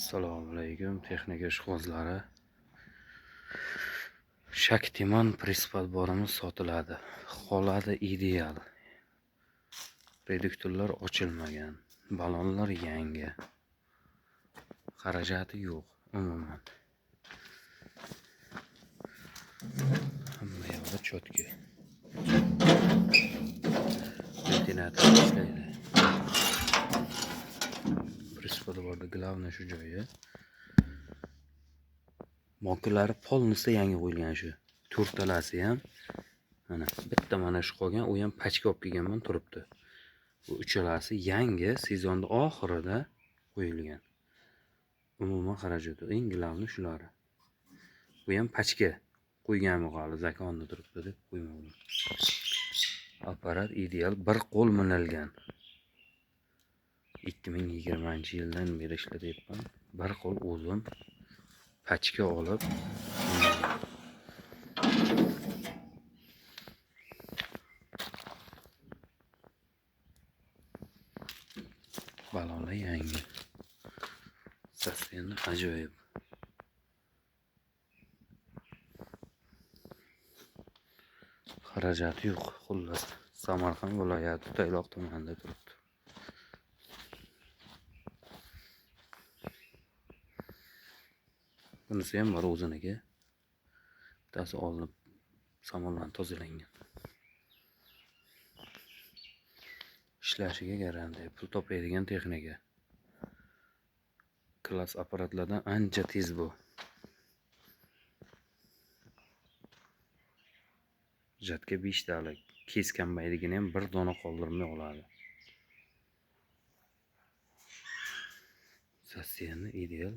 Assalomu alaykum, texnika ishqibozlari. Shaktiman press-podborimiz sotiladi. Holati ideal. Reduktorlar ochilmagan, balonlar yangi. Xarajati yo'q umuman. Hamma yoqda cho'tka. Ventilator ishlaydi. Press-podborda glavni shu joyi. Mokulari polnisi yangi qo'yilgan shu. To'rtalasi ham mana bitta mana shu qolgan, u ham pachka olib kelganman turibdi. Bu uchalasi yangi sezonning oxirida qo'yilgan. Umuman xarajati eng glavni shular. Bu ham pachka qo'yganmi hali zakonni turibdi deb qo'ymadim. Apparat ideal, bir qo'l minilgan. 2020-yildan beri ishlatyapman. Bir qo'l o'zim pachka olib balonlar yangi. Sasiyani ajoyib. Xarajati yo'q. Xullas, Samarqand viloyati Tayloq tumanida turibdi. Bunisi ham bor o'ziniki. Bittasi olinib somondan tozalangan. Ishlashiga garantiya, pul topadigan texnika. Klass apparatlardan ancha tez bu. Jatka 5 talik, keskanmaydigini ham bir dona qoldirmay oladi. Sasiyani ideal.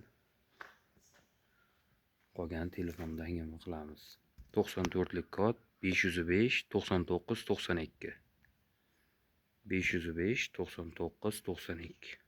Qolgan telefondan ham qilamiz. 94lik kod 505 99 92. 505 99 92.